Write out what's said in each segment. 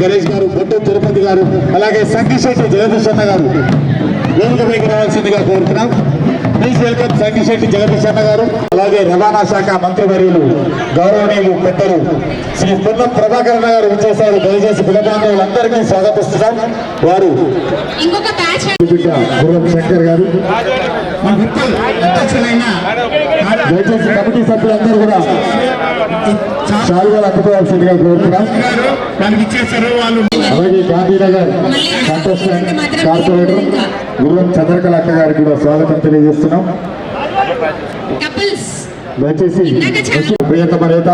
గణేష్ గారు, బొట్టు తిరుపతి గారు, అలాగే సంగిశెట్టి జగదీష్ అన్న గారు వేదికపైకి రావాల్సిందిగా కోరుతున్నాం. ప్లీజ్ వెల్కమ్ సంగిశెట్టి జగదీష్ అన్న గారు. అలాగే రవాణా శాఖ మంత్రివర్యులు గౌరవనీయులు పెద్దలు శ్రీ పొన్నం ప్రభాకర్ గారు వచ్చేసారు. దయచేసి కులబాంధవులందరికీ స్వాగతిస్తున్నాం. వారు గుర్రం శంకర్ గారు, దయచేసి కమిటీ సభ్యులందరూ కూడా శాలువాలు అందుకోవాల్సిందిగా కోరుతున్నాం. అలాగే గాంధీనగర్ కంటెస్టెంట్ కార్పొరేటర్ గుర్రం చంద్రకళ అక్క గారికి కూడా స్వాగతం తెలియజేస్తున్నాం. దయచేసి ప్రియతమ నేత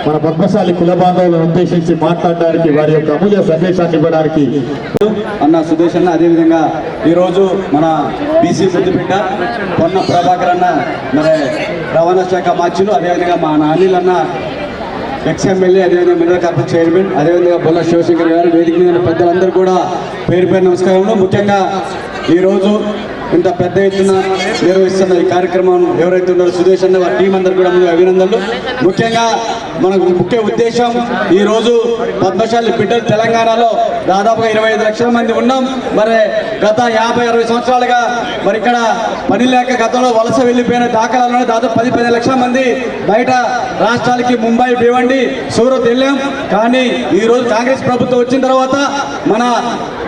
మన పద్మశాలి కుల బాంధవులను ఉద్దేశించి మాట్లాడడానికి, వారి యొక్క అమూల్య సందేశాన్ని ఇవ్వడానికి అన్న సుదేశ్ అన్న, అదేవిధంగా ఈరోజు మన బీసీ ముద్దుబిడ్డ పొన్న ప్రభాకర్ అన్న, మరి రవాణా శాఖ మార్చులు, అదేవిధంగా మా అనిల్ అన్న ఎక్స్-ఎమ్మెల్యే, అదేవిధంగా మినరల్ కార్పొరేషన్ చైర్మన్, అదేవిధంగా బొల్ల శివశంకర్ గారు, వేదిక మీద పెద్దలందరూ కూడా పేరు పేరు నమస్కారంలో. ముఖ్యంగా ఈరోజు ఇంత పెద్ద ఎత్తున నిర్వహిస్తున్న ఈ కార్యక్రమం ఎవరైతే ఉన్నారో సుదేశ్ అన్న వారి టీం అందరూ కూడా అభినందనలు. ముఖ్యంగా మనకు ముఖ్య ఉద్దేశం, ఈరోజు పద్మశాలి బిడ్డలు తెలంగాణలో దాదాపుగా 25 లక్షల మంది ఉన్నాం. మరి గత 50-60 సంవత్సరాలుగా మరి ఇక్కడ పని లేక గతంలో వలస వెళ్ళిపోయిన దాఖలాలోనే దాదాపు 10-15 లక్షల మంది బయట రాష్ట్రాలకి ముంబై, భివండి, సూరత్ వెళ్ళాం. కానీ ఈరోజు కాంగ్రెస్ ప్రభుత్వం వచ్చిన తర్వాత మన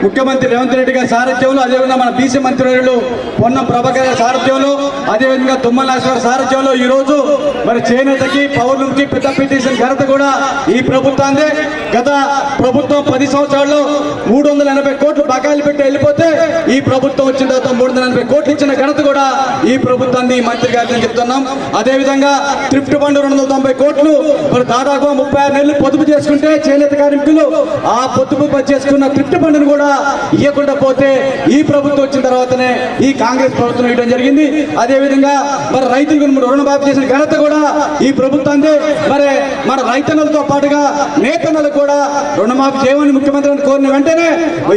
ముఖ్యమంత్రి రేవంత్ రెడ్డి గారి సారథ్యంలో, అదేవిధంగా మన బీసీ మంత్రివర్యులు పొన్నం ప్రభాకర్ గారి సారథ్యంలో, అదేవిధంగా తుమ్మల నాగేశ్వర సారథ్యంలో ఈరోజు మరి చేనేతకి, పౌరులకి పెద్ద పిటిషన్ ఘనత కూడా ఈ ప్రభుత్వాన్ని. గత ప్రభుత్వం 10 సంవత్సరాల్లో 380 కోట్లు బకాయిలు పెట్టి వెళ్ళిపోతే ఈ ప్రభుత్వం వచ్చిన తర్వాత 380 కోట్లు ఇచ్చిన ఘనత కూడా ఈ ప్రభుత్వాన్ని మంత్రి గారిని చెప్తున్నాం. అదేవిధంగా థ్రిఫ్ట్ ఫండ్ 290 కోట్లు మరి దాదాపు 36 నెలలు పొదుపు చేసుకుంటే చేనేత కార్మికులు ఆ పొదుపు చేసుకున్న థ్రిఫ్ట్ ఫండ్ను కూడా ఇవ్వకుండా పోతే ఈ ప్రభుత్వం వచ్చిన తర్వాతనే ఈ కాంగ్రెస్ ప్రభుత్వం ఇవ్వడం జరిగింది. అదేవిధంగా మరి రైతులకు రుణమాఫీ చేసిన ఘనత కూడా ఈ ప్రభుత్వాన్ని. మరి మన రైతన్నలతో పాటుగా నేతన్నలకు కూడా రుణమాఫీ చేయమని ముఖ్యమంత్రిని కోరిన వెంటనే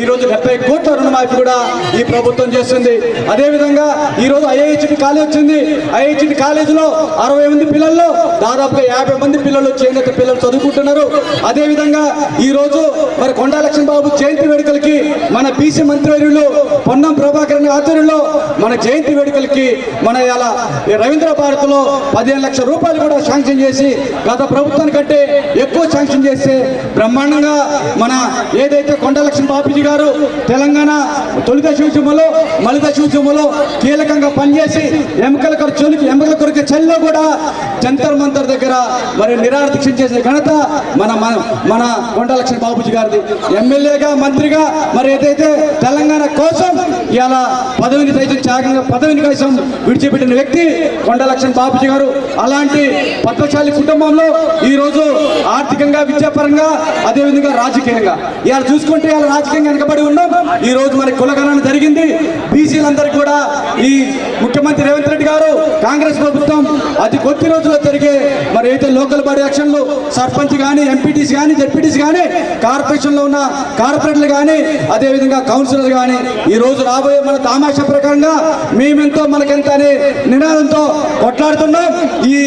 ఈరోజు 70 కోట్ల రుణమాఫీ కూడా ఈ ప్రభుత్వం చేస్తుంది. అదేవిధంగా ఈరోజు ఐఐహెచ్టి కాలేజ్ వచ్చింది. ఐఐహెచ్టి కాలేజీలో 60 మంది పిల్లల్లో దాదాపుగా 50 మంది పిల్లలు చేనేత పిల్లలు చదువుకుంటున్నారు. అదేవిధంగా ఈరోజు మరి కొండా లక్ష్మణ బాబు జయంతి వేడుకలకి మన బీసీ మంత్రివర్యులు పొన్నం ప్రభాకర్ ఆధ్వర్యంలో మన జయంతి వేడుకలకి మన ఇలా రవీంద్ర భారత్లో 15 లక్షల రూపాయలు కూడా శాంక్షన్ చేసి గత ప్రభుత్వానికంటే ఎక్కువ శాంక్షన్ చేస్తే బ్రహ్మాండంగా మన ఏదైతే కొండా లక్ష్మణ బాబుజీ గారు తెలంగాణ తొలి దశ ఉద్యమంలో, మలి దశ ఉద్యమంలో కీలకంగా పనిచేసి ఎముకల కొరకు చలిలో కూడా జంతర్ మంతర్ దగ్గర మరి నిరాహార దీక్ష చేసిన ఘనత మన కొండా లక్ష్మణ బాబుజీ గారిది. ఎమ్మెల్యేగా, మంత్రిగా మరి ఏదైతే తెలంగాణ కోసం ఇలా పదవిని సైతం త్యాగంగా పదవిని కోసం విడిచిపెట్టిన వ్యక్తి కొండా లక్ష్మణ బాబుజీ గారు. అలాంటి పద్మశాలి కుటుంబంలో ఈరోజు ఆర్థికంగా, విద్యాపరంగా, అదేవిధంగా రాజకీయంగా ఇవాళ చూసుకుంటే ఇలా రాజకీయంగా వెనకబడి ఉన్నాం. ఈ రోజు మనకి కులగణన జరిగింది. బీసీలందరికీ కూడా ఈ ముఖ్యమంత్రి రేవంత్ రెడ్డి గారు, కాంగ్రెస్ ప్రభుత్వం అతి కొద్ది రోజుల్లో జరిగే మరి అయితే లోకల్ బాడీ ఎలక్షన్లు సర్పంచ్ కానీ, ఎంపీటీసీ కానీ, జెడ్పీటీసీ కానీ, కార్పొరేషన్లో ఉన్న కార్పొరేటర్లు కానీ, అదేవిధంగా కౌన్సిలర్లు కానీ ఈ రోజు రాబోయే మన తామాషా ప్రకారంగా మేమెంతో మనకెంత అనే నినాదంతో కొట్లాడుతున్నాం. ఈ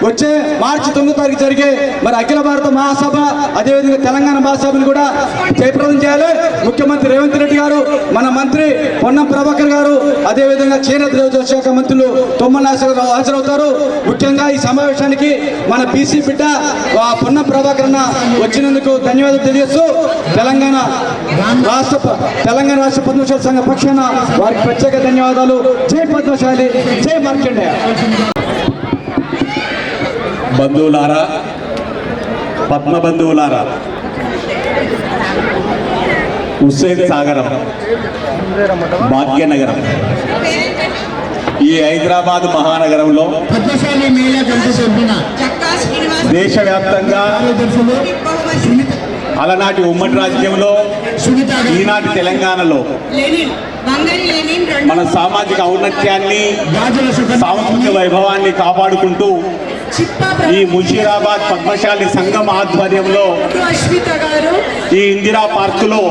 వచ్చే మార్చి 9వ తారీఖు జరిగే మరి అఖిల భారత మహాసభ, అదేవిధంగా తెలంగాణ మహాసభను కూడా జయప్రదం చేయాలి. ముఖ్యమంత్రి రేవంత్ రెడ్డి గారు, మన మంత్రి పొన్నం ప్రభాకర్ గారు, అదేవిధంగా చేనేత శాఖ మంత్రులు తుమ్మల నాగేశ్వరరావు హాజరవుతారు. ముఖ్యంగా ఈ సమావేశానికి మన బీసీ బిడ్డ పొన్నం ప్రభాకర్ వచ్చినందుకు ధన్యవాదాలు తెలియజేస్తూ తెలంగాణ రాష్ట్ర పద్మశాలి సంఘ పక్షాన వారికి ప్రత్యేక ధన్యవాదాలు. జై పద్మశాలి, జై మార్కండేయ. బంధువులారా, పద్మ బంధువులారా, హుస్సేన్ సాగరం, భాగ్యనగరం, ఈ హైదరాబాద్ మహానగరంలో దేశవ్యాప్తంగా అలనాటి ఉమ్మడి రాజ్యంలో, ఈనాటి తెలంగాణలో మన సామాజిక ఔన్నత్యాన్ని, సాంస్కృతిక వైభవాన్ని కాపాడుకుంటూ ఈ ముషీరాబాద్ పద్మశాలి సంఘం ఆధ్వర్యంలో అశ్విత గారు ఈ ఇందిరా పార్కులో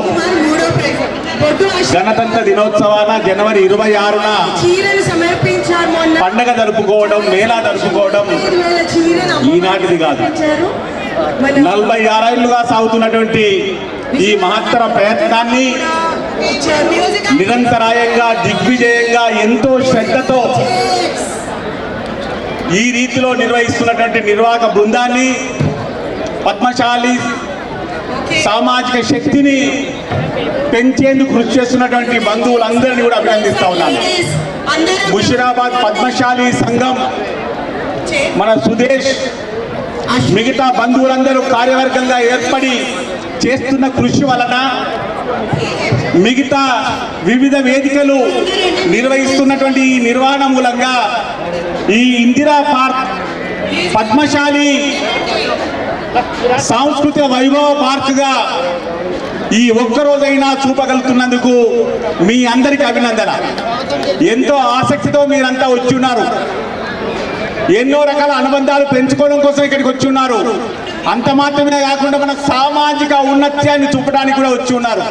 మూడో ప్రైజ్ గణతంత్ర దినోత్సవాన జనవరి 26న చీరను సమర్పించారు మొన్న పండగ జరుపుకోవడం, మేళా జరుపుకోవడం 5,000 చీరను ఈనాటిది కాదు. ఇచ్చారు. మన 46 ఏళ్లుగా సాగుతున్నటువంటి ఈ మహత్తర ప్రయత్నాన్ని ఇచ్చారు. మ్యూజిక్ నిరంతరాయంగా దిగ్విజయంగా ఎంతో శ్రద్ధతో ఈ రీతిలో నిర్వహిస్తున్నటువంటి నిర్వాహక బృందాన్ని, పద్మశాలి సామాజిక శక్తిని పెంచేందుకు కృషి చేస్తున్నటువంటి బంధువులందరినీ కూడా అభినందిస్తా ఉన్నాను. ముషీరాబాద్ పద్మశాలి సంఘం మన సుదేశ్ మిగతా బంధువులందరూ కార్యవర్గంగా ఏర్పడి చేస్తున్న కృషి వలన మిగతా వివిధ వేదికలు నిర్వహిస్తున్నటువంటి ఈ నిర్వహణ మూలంగా ఈ ఇందిరా పార్క్ పద్మశాలి సాంస్కృతిక వైభవ పార్క్గా ఈ ఒక్కరోజైనా చూపగలుగుతున్నందుకు మీ అందరికీ అభినందన. ఎంతో ఆసక్తితో మీరంతా వచ్చి ఉన్నారు. ఎన్నో రకాల అనుబంధాలు పెంచుకోవడం కోసం ఇక్కడికి వచ్చి ఉన్నారు. అంత మాత్రమే కాకుండా మన సామాజిక ఉన్నత్యాన్ని చూపడానికి కూడా వచ్చి ఉన్నారు.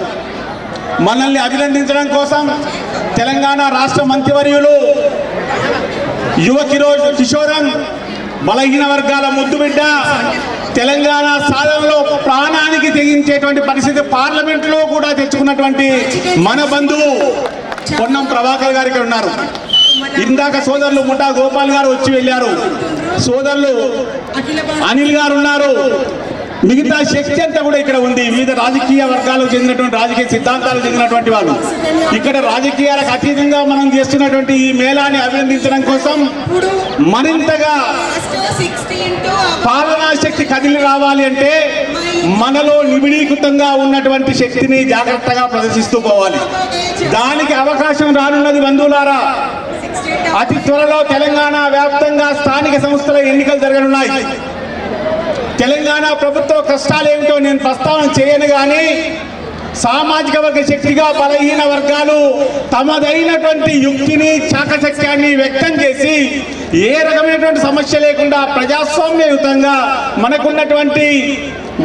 మనల్ని అభినందించడం కోసం తెలంగాణ రాష్ట్ర మంత్రివర్యులు యువ కిషోరం బలహీన వర్గాల ముద్దుబిడ్డ తెలంగాణ సాధనలో ప్రాణానికి తెగించేటువంటి పరిస్థితి పార్లమెంట్లో కూడా తెచ్చుకున్నటువంటి మన బంధువు పొన్నం ప్రభాకర్ గారు ఇక్కడ ఉన్నారు. ఇందాక సోదరులు ముఠా గోపాల్ గారు వచ్చి వెళ్ళారు. సోదరులు అనిల్ గారు ఉన్నారు. మిగతా శక్తి అంతా కూడా ఇక్కడ ఉంది. వివిధ రాజకీయ వర్గాలకు చెందినటువంటి రాజకీయ సిద్ధాంతాలకు చెందినటువంటి వాళ్ళు ఇక్కడ రాజకీయాలకు అతీతంగా మనం చేస్తున్నటువంటి ఈ మేళాన్ని అభినందించడం కోసం మరింతగా పాలనా శక్తి కదిలి రావాలి అంటే మనలో నిబిడీకృతంగా ఉన్నటువంటి శక్తిని జాగ్రత్తగా ప్రదర్శిస్తూ పోవాలి. దానికి అవకాశం రానున్నది బంధువులారా. అతి త్వరలో తెలంగాణ వ్యాప్తంగా స్థానిక సంస్థల ఎన్నికలు జరగనున్నాయి. తెలంగాణ ప్రభుత్వ కష్టాలు ఏమిటో నేను ప్రస్తావన చేయను, కానీ సామాజిక వర్గ శక్తిగా బలహీన వర్గాలు తమదైనటువంటి యుక్తిని, చాకచక్యాన్ని వ్యక్తం చేసి ఏ రకమైనటువంటి సమస్య లేకుండా ప్రజాస్వామ్యయుతంగా మనకున్నటువంటి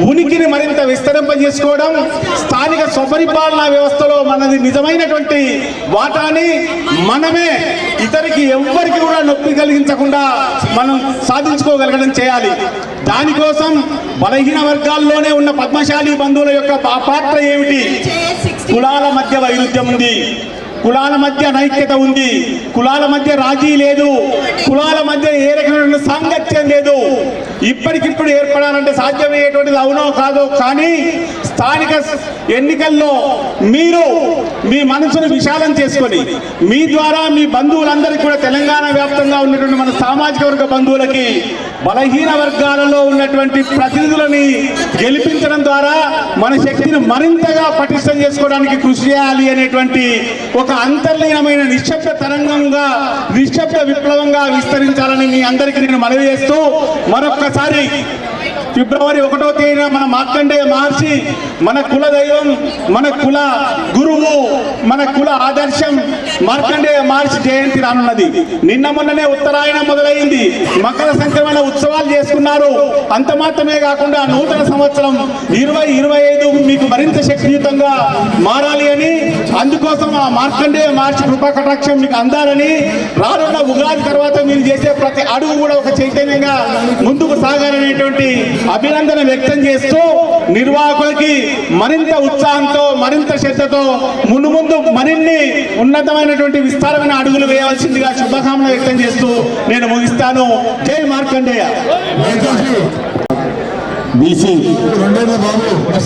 ఉనికిని మరింత విస్తరింపజేసుకోవడం, స్థానిక స్వపరిపాలనా వ్యవస్థలో మనది నిజమైనటువంటి వాటాని మనమే ఇతరికి ఎవ్వరికి కూడా నొప్పి కలిగించకుండా మనం సాధించుకోగలగడం చేయాలి. దానికోసం బలహీన వర్గాల్లోనే ఉన్న పద్మశాలి బంధువుల యొక్క పాత్ర ఏమిటి? కులాల మధ్య వైరుధ్యం ఉంది, కులాల మధ్య నైక్యత ఉంది, కులాల మధ్య రాజీ లేదు, కులాల మధ్య ఏ రకమైన సాంగత్యం లేదు. ఇప్పటికిప్పుడు ఏర్పడాలంటే సాధ్యమయ్యేటువంటిది అవునో కాదో, కానీ స్థానిక ఎన్నికల్లో మీరు మీ మనసును విశాలం చేసుకొని మీ ద్వారా మీ బంధువులందరికీ కూడా తెలంగాణ వ్యాప్తంగా ఉన్నటువంటి మన సామాజిక వర్గ బంధువులకి బలహీన వర్గాలలో ఉన్నటువంటి ప్రతినిధులని గెలిపించడం ద్వారా మన శక్తిని మరింతగా పటిష్టం చేసుకోవడానికి కృషి చేయాలి అనేటువంటి ఒక అంతర్లీనమైన నిశ్శబ్ద తరంగంగా, నిశ్శబ్ద విప్లవంగా విస్తరించాలని మీ అందరికీ నేను మనవి చేస్తూ, మరొక్కసారి ఫిబ్రవరి 1వ తేదీన మన మార్కండేయ మహర్షి, మన కుల దైవం, మన కుల గురువు, మన కుల ఆదర్శం మార్కండేయ మహర్షి జయంతి రానున్నది. నిన్న మొన్ననే ఉత్తరాయణం మొదలైంది, మకర సంక్రమణ ఉత్సవాలు చేసుకున్నారు. అంత మాత్రమే కాకుండా నూతన సంవత్సరం 2025 మీకు మరింత శక్తియుతంగా మారాలి అని, అందుకోసం ఆ మార్కండేయ మహర్షి కృపా కటాక్షం మీకు అందాలని, రానున్న ఉగాది తర్వాత మీరు చేసే ప్రతి అడుగు కూడా ఒక చైతన్యంగా ముందుకు సాగాలనేటువంటి అభినందన వ్యక్తం చేస్తూ, నిర్వాహకులకి మరింత ఉత్సాహంతో, మరింత శ్రద్ధతో ముందు మరిన్ని ఉన్నతమైనటువంటి విస్తారమైన అడుగులు వేయవలసిందిగా శుభకామన వ్యక్తం చేస్తూ నేను ముగిస్తాను. జై మార్కండేయ. బీసీ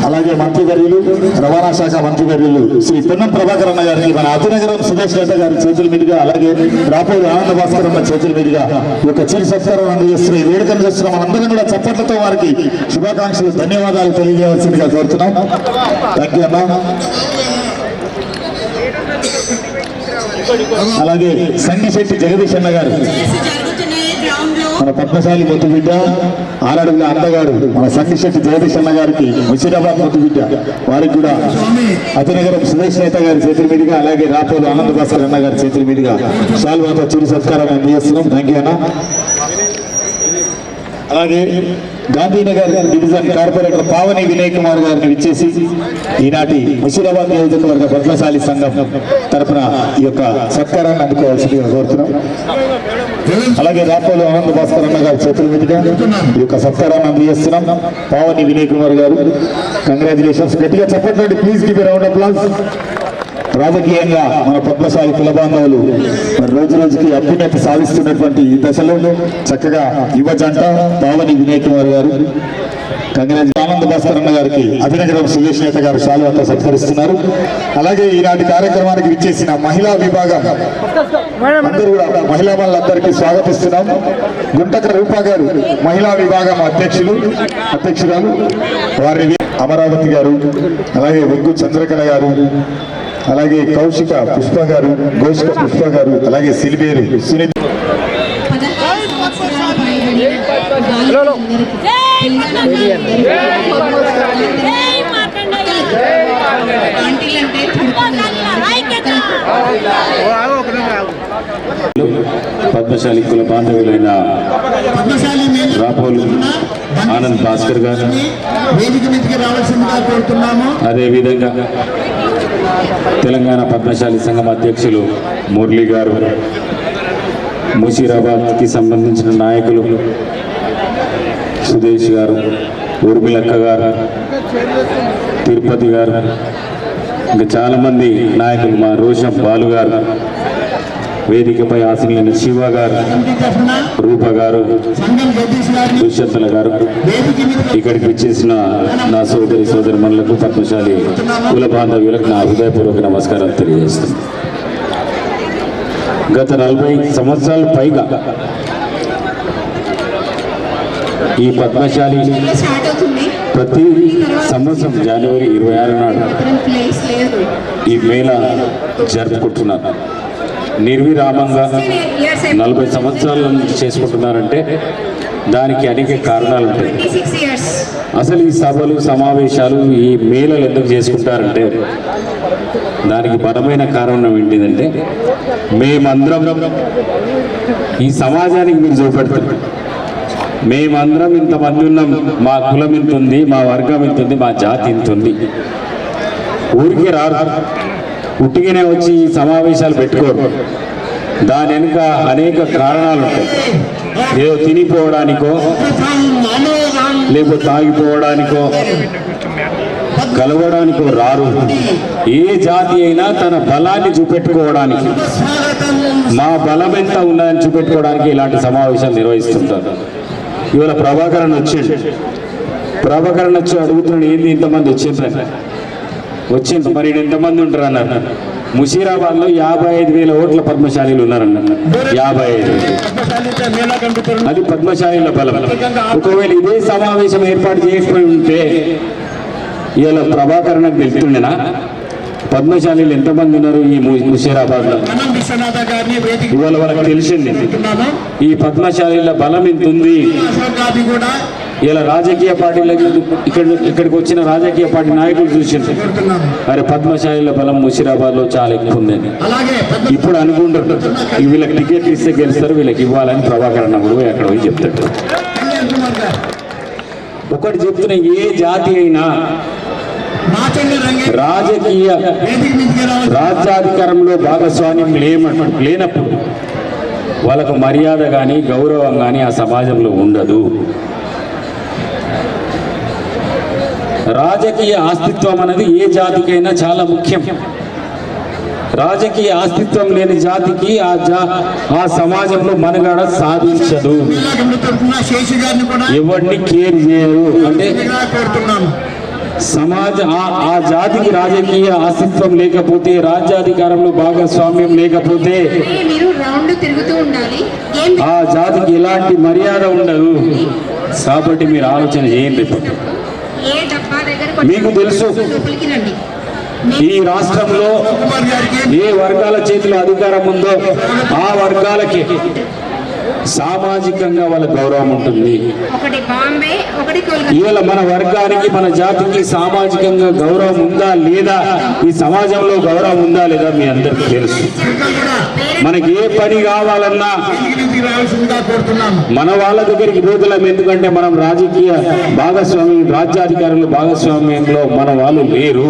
అలాగే మంత్రివర్యులు, రవాణా శాఖ మంత్రివర్యులు శ్రీ పొన్నం ప్రభాకర్ అన్న గారికి మన అతినగరం సుదేశ్ రెడ్డి గారి చేతుల మీదుగా, అలాగే రాపూరు ఆనంద భాస్కర్ అన్న చేతుల మీదుగా ఒక చిరు సత్కారం అందజేస్తున్న ఈ వేడుకను చేస్తున్న మనందరం కూడా చప్పట్లతో వారికి శుభాకాంక్షలు, ధన్యవాదాలు తెలియజేయవలసిందిగా కోరుతున్నాం. థ్యాంక్ యూ అన్న. అలాగే సంగిశెట్టి జగదీష్ అన్న గారు, మన పద్మశాలి ముద్దుబిడ్డ, ఆరడుగుల అందగాడు మన సంగిశెట్టి జగదీష్ అన్న గారికి, ముషీరాబాద్ ముద్దుబిడ్డ వారికి కూడా అతినగరం సురేష్ నేత గారి చేతుల మీదుగా, అలాగే రాపోలు ఆనంద భాస్కర్ అన్న గారి చేతుల మీదుగా శాల్వాతో చిరు సత్కారం అందజేస్తున్నాం. థ్యాంక్ యూ అన్న. అలాగే గాంధీనగర్ డివిజన్ కార్పొరేటర్ పావని వినయ్ కుమార్ గారిని ఇచ్చేసి ఈనాటి ముషీరాబాద్ నియోజకవర్గ పద్మశాలి సంఘం తరపున ఈ యొక్క సత్కారాన్ని అందుకోవాల్సిందిగా కోరుతున్నాం. అలాగే రాపోలు ఆనంద్ భాస్కర్ అన్న గారి చేతుల మీదుగా ఈ యొక్క సత్కారాన్ని అందజేస్తున్నాం. పావని వినయ్ కుమార్ గారు, కంగ్రాచులేషన్స్. గట్టిగా చెప్పండి, please give a round of applause. రాజకీయంగా మన పద్మశాలి కుల బాంధవులు మరి రోజు రోజుకి అభ్యున్నతి సాధిస్తున్నటువంటి ఈ దశలో చక్కగా యువ జంట పావని వినయ్ కుమార్ గారు, ఆనంద్ భాస్కర్ అన్న గారికి అభినందన సురేష్ నేత గారు శాలువాతో సత్కరిస్తున్నారు. అలాగే ఈనాటి కార్యక్రమానికి విచ్చేసిన మహిళా విభాగం అందరూ కూడా మహిళా వాళ్ళందరికీ స్వాగతిస్తున్నాం. గుంటక రూపా గారు మహిళా విభాగం అధ్యక్షురాలు, వారి అమరావతి గారు, అలాగే ఒగ్గు చంద్రకళ గారు, అలాగే కౌశిక పుష్ప గారు, గోషిక పుష్ప గారు, అలాగే సిలిబేరు సునీత. 16 సంవత్సరాల పైబడిన పద్మశాలి కుల బాంధవులైన రాపోలు ఆనంద్ భాస్కర్ గారు, అదేవిధంగా తెలంగాణ పద్మశాలి సంఘం అధ్యక్షులు మురళి గారు, ముషీరాబాద్కి సంబంధించిన నాయకులు సుదేశ్ గారు, ఊర్మిళక్క గారు, తిరుపతి గారు, ఇంకా చాలామంది నాయకులు, మా రోషం బాలు గారు, వేదికపై ఆశీనులైన శివ గారు, రూప గారు, దుష్యంతల గారు, ఇక్కడికి వచ్చేసిన నా సోదరిమణులకు, పద్మశాలి కుల బాంధవ్యులకు నా హృదయపూర్వక నమస్కారం తెలియజేస్తున్నాను. గత 40 సంవత్సరాల పైగా ఈ పద్మశాలి ప్రతి సంవత్సరం జనవరి 26 నాడు ఈ మేళ జరుపుకుంటున్నారు. నిర్విరామంగా 40 సంవత్సరాల నుంచి చేసుకుంటున్నారంటే దానికి అనేక కారణాలు ఉంటాయి. అసలు ఈ సభలు సమావేశాలు ఈ మేళలు ఎందుకు చేసుకుంటారంటే దానికి బలమైన కారణం ఏంటిదంటే మేమందరం ఈ సమాజానికి మీరు చూపెడతారు, మేమందరం ఇంతమంది ఉన్నాం, మా కులం ఇంత ఉంది, మా వర్గం ఇంత ఉంది, మా జాతి ఇంత ఉంది. ఊరికి రారు, ఉట్టిగానే వచ్చి ఈ సమావేశాలు పెట్టుకోరు. దాని వెనుక అనేక కారణాలు ఉంటాయి. ఏదో తినిపోవడానికో, లేకపోతే తాగిపోవడానికో, కలవడానికో రారు. ఏ జాతి అయినా తన బలాన్ని చూపెట్టుకోవడానికి, మా బలం ఎంత ఉన్నదని చూపెట్టుకోవడానికి ఇలాంటి సమావేశాలు నిర్వహిస్తుంటారు. ఇవాళ ప్రభాకరన్ వచ్చి అడుగుతున్నాడు, ఏంది ఇంతమంది వచ్చింది మరి ఎంతమంది ఉంటారు అన్నారు. ముషీరాబాద్లో 55,000 ఓట్ల పద్మశాలీలు ఉన్నారన్నారు. 55,000 అది పద్మశాలీల బలం. ఒకవేళ ఇదే సమావేశం ఏర్పాటు చేయకపోయి ఉంటే ఇవాళ ప్రభాకరన్కి తెలుస్తుండేనా పద్మశాలీలు ఎంతమంది ఉన్నారు ఈ ముషీరాబాద్లో? ఇవాళ వాళ్ళకి తెలిసింది ఈ పద్మశాలీల బలం ఎంత ఉంది. ఇలా రాజకీయ పార్టీలకు ఇక్కడికి వచ్చిన రాజకీయ పార్టీ నాయకులు చూసింది, అరే పద్మశాలీల బలం ముషీరాబాద్లో చాలా ఎక్కువ ఉందని. ఇప్పుడు అనుకుంటారు వీళ్ళకి టికెట్ ఇస్తే గెలుస్తారు, వీళ్ళకి ఇవ్వాలని ప్రభాకరన్ కూడా అక్కడ పోయి చెప్తాడు. ఒకటి చెప్తున్న, ఏ జాతి అయినా రాజ్యాధికారంలో భాగస్వామ్యం లేనప్పుడు వాళ్ళకు మర్యాద కానీ గౌరవం కానీ ఆ సమాజంలో ఉండదు. రాజకీయ అస్తిత్వం అనేది ఏ జాతికైనా చాలా ముఖ్యం. రాజకీయ అస్తిత్వం లేని జాతికి ఆ సమాజంలో మనుగడ సాధించదు, ఎవరిని కేర్ చేయరు. అంటే ఆ జాతికి రాజకీయ అస్తిత్వం లేకపోతే, రాజ్యాధికారంలో భాగస్వామ్యం లేకపోతే ఆ జాతికి ఎలాంటి మర్యాద ఉండదు. కాబట్టి మీరు ఆలోచన చేయండి. మీకు తెలుసు ఈ రాష్ట్రంలో ఏ వర్గాల చేతిలో అధికారం ఉందో ఆ వర్గాలకి సామాజికంగా వాళ్ళ గౌరవం ఉంటుంది. ఒకటి బాంబే, ఒకటి కోల్కతా. ఇవాళ మన వర్గానికి మన జాతికి సామాజికంగా గౌరవం ఉందా లేదా, ఈ సమాజంలో గౌరవం ఉందా లేదా మీ అందరికీ తెలుసు. మనకి ఏ పని కావాలన్నా మన వాళ్ళ దగ్గరికి పోతున్నాం, ఎందుకంటే మనం రాజకీయ భాగస్వామ్యం, రాజ్యాధికారుల భాగస్వామ్యంలో మన వాళ్ళు లేరు,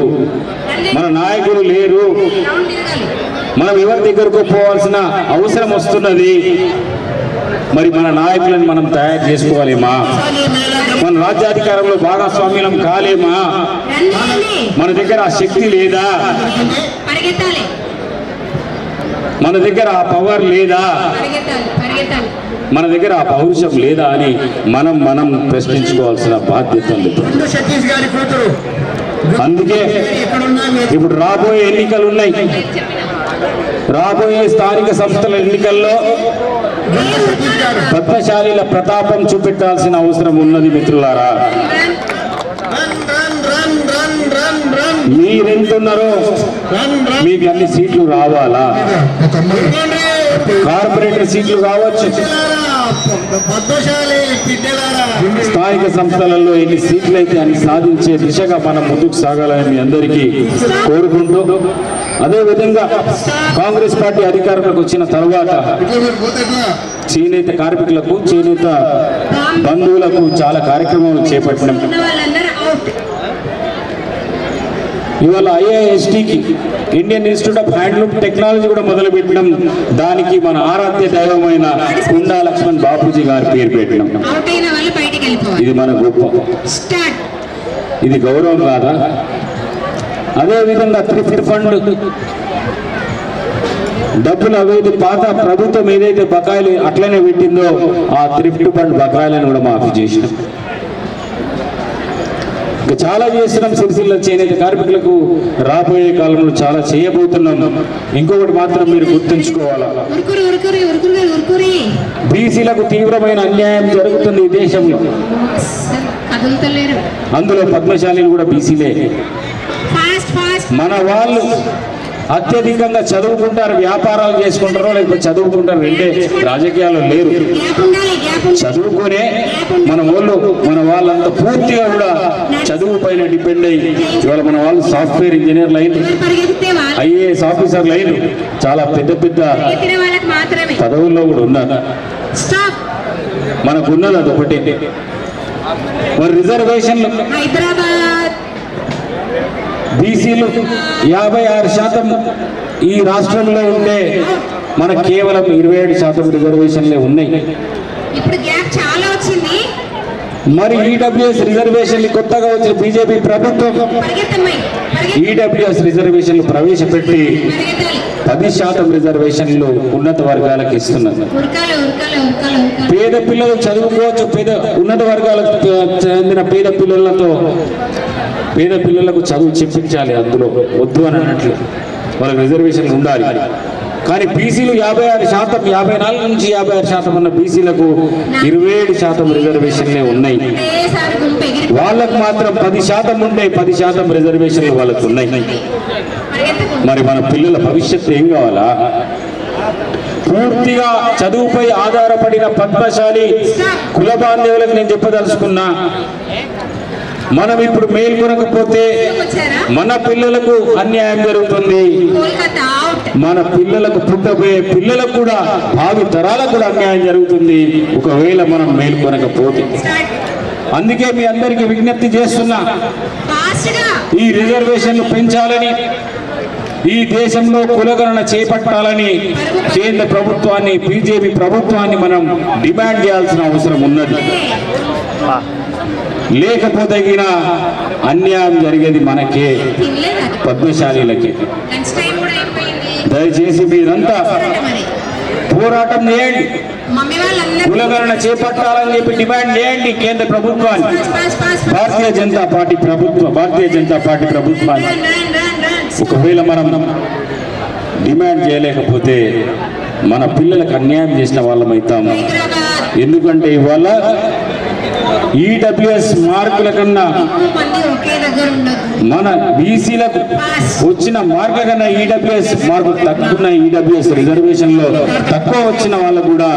మన నాయకులు లేరు. మనం ఎవరి దగ్గరకు పోవాల్సిన అవసరం వస్తున్నది. మరి మన నాయకులను మనం తయారు చేసుకోవాలేమా? మన రాజ్యాధికారంలో భాగస్వామ్యం కాలేమా? మన దగ్గర ఆ శక్తి లేదా? పరిగెత్తాలి, మన దగ్గర ఆ పవర్ లేదా? పరిగెత్తాలి, పరిగెత్తాలి. మన దగ్గర ఆ పౌరుషం లేదా అని మనం ప్రశ్నించుకోవాల్సిన బాధ్యత ఉంది. అందుకే ఇప్పుడు రాబోయే ఎన్నికలు ఉన్నాయి. రాబోయే స్థానిక సంస్థల ఎన్నికల్లో పద్మశాలీల ప్రతాపం చూపెట్టాల్సిన అవసరం ఉన్నది మిత్రులారా. మీరెంతున్నారో మీకు అన్ని సీట్లు రావాలా? కార్పొరేటర్ సీట్లు కావచ్చు, స్థానిక సంస్థలలో ఎన్ని సీట్లు అయితే అన్ని సాధించే దిశగా మనం ముందుకు సాగాలని మీ అందరికీ కోరుకుంటూ, అదేవిధంగా కాంగ్రెస్ పార్టీ అధికారంలోకి వచ్చిన తర్వాత చేనేత కార్మికులకు, చేనేత బంధువులకు చాలా కార్యక్రమాలు చేపట్టినాం. ఉన్న వాళ్ళందరూ అవుట్. ఇవాళ IISTకి Indian Institute of Handloom Technology కూడా మొదలుపెట్టినాం. దానికి మన ఆరాధ్య దైవమైన కుండా లక్ష్మణ్ బాపూజీ గారి పేరు పెట్టినాం. అవుట్ అయిన వాళ్ళు బయటికి వెళ్ళిపోవాలి. ఇది మన గొప్ప, స్టార్ట్. ఇది గౌరవం కాదా? అదేవిధంగా థ్రిఫ్ట్ ఫండ్ డబ్బులు అవేది పాత ప్రభుత్వం ఏదైతే బకాయిలు అట్లనే పెట్టిందో ఆ థ్రిఫ్ట్ ఫండ్ బకాయిలను కూడా మాఫీ చేసినాం. ఇంకా చాలా చేస్తున్నాం. సిరిసిల్ల చేనేత కార్మికులకు రాబోయే కాలంలో చాలా చేయబోతున్నాం. ఇంకొకటి మాత్రం మీరు గుర్తుంచుకోవాలా, ఉరుకురి ఉరుకురి ఉరుకురి ఉరుకురి. బీసీలకు తీవ్రమైన అన్యాయం జరుగుతుంది ఈ దేశంలో. కదులుతలేరు. అందులో పద్మశాలీలు కూడా బీసీలే. Fast fast. మన వాళ్ళు అత్యధికంగా చదువుకుంటారు, వ్యాపారాలు చేసుకుంటారో లేకపోతే చదువుకుంటారు, రెండే. రాజకీయాల్లో లేరు. గ్యాప్ ఉండాలి, గ్యాప్ ఉండాలి. చదువుకునే మన వాళ్ళంతా పూర్తిగా కూడా చదువు పైన డిపెండ్ అయ్యి ఇవాళ మన వాళ్ళు సాఫ్ట్వేర్ ఇంజనీర్లు అయిన, పరిగెత్తితే వాళ్ళు IAS ఆఫీసర్లు అయిన, చాలా పెద్ద పెద్ద పరిగెత్తిన వాళ్ళకి మాత్రమే. పదవుల్లో కూడా ఉన్నారు. స్టాప్. మనకున్నది అదొకటే. మరి రిజర్వేషన్లు హైదరాబాద్ బీసీలు 56% ఈ రాష్ట్రంలో ఉంటే మనకు కేవలం 27% రిజర్వేషన్లే ఉన్నాయి. ఇప్పుడు గ్యాప్ చాలా వచ్చింది. మరి ఈడబ్ల్యూఎస్ రిజర్వేషన్లు కొత్తగా వచ్చిన బీజేపీ ప్రభుత్వం పరిగెత్తమ్మాయి, ఈడబ్ల్యూఎస్ రిజర్వేషన్లు ప్రవేశపెట్టి పరిగెత్తాలి. 10% రిజర్వేషన్లు ఉన్నత వర్గాలకు ఇస్తున్నారు. ఉరకాలి ఉరకాలి ఉరకాలి ఉరకాలి. పేద పిల్లలు చదువుకోవచ్చు. ఉన్నత వర్గాలకు చెందిన పేద పిల్లలకు చదువు చెప్పించాలి. అందులో వద్దు అని అన్నట్లు వాళ్ళకి రిజర్వేషన్లు ఉండాలి. కానీ బీసీలు 56%, 54 నుంచి 56% ఉన్న బీసీలకు 27% రిజర్వేషన్లే ఉన్నాయి. ఒకేసారి గుంపు ఎగిరి వాళ్ళకు మాత్రం 10% ఉంటే 10% రిజర్వేషన్లు వాళ్ళకు ఉన్నాయి. పరిగెత్తకు. మరి మన పిల్లల భవిష్యత్తు ఏం కావాలా? పూర్తిగా చదువుపై ఆధారపడిన పద్మశాలి కుల బాంధవులకు నేను చెప్పదలుచుకున్నా, మనం ఇప్పుడు మేల్కొనకపోతే వచ్చారా? మన పిల్లలకు అన్యాయం జరుగుతుంది. కోల్కతా అవుట్. మన పిల్లలకు పుట్టబోయే పిల్లలకు కూడా, భావి తరాలకు కూడా అన్యాయం జరుగుతుంది ఒకవేళ మనం మేల్కొనకపోతే. స్టార్ట్. అందుకే మీ అందరికీ విజ్ఞప్తి చేస్తున్నా, ఫాస్ట్ గా. ఈ రిజర్వేషన్లు పెంచాలని, ఈ దేశంలో కులగణన చేపట్టాలని కేంద్ర ప్రభుత్వాన్ని, బీజేపీ ప్రభుత్వాన్ని మనం డిమాండ్ చేయాల్సిన అవసరం ఉన్నది. లేకపోతే గిన అన్యాయం జరిగేది మనకే, తినలేదు అది. పద్మశాలీలకి. లంచ్ టైం కూడా అయిపోయింది. దయచేసి మీరంతా మరి పోరాటం చేయండి, మమ్మీ వాళ్ళందరూ కులగణన చేపట్టాలని చెప్పి డిమాండ్ చేయండి కేంద్ర ప్రభుత్వాన్ని, fast fast. Bharatiya Janata party ప్రభుత్వాన్ని. Run run run run. ఒకవేళ మనం డిమాండ్ చేయలేకపోతే మన పిల్లలకు అన్యాయం చేసిన వాళ్ళం అవుతాము. హైదరాబాద్. ఎందుకంటే ఇవాళ ఈడబ్ల్యూఎస్ మార్కుల కన్నా ఎక్కువ మంది ఒకే దగ్గర ఉండదు. మన బీసీలకు వచ్చిన మార్కుల కన్నా ఈడబ్ల్యూఎస్ మార్కు తక్కువ ఈడబ్ల్యూఎస్ రిజర్వేషన్ లో తక్కువ వచ్చిన వాళ్ళకు కూడా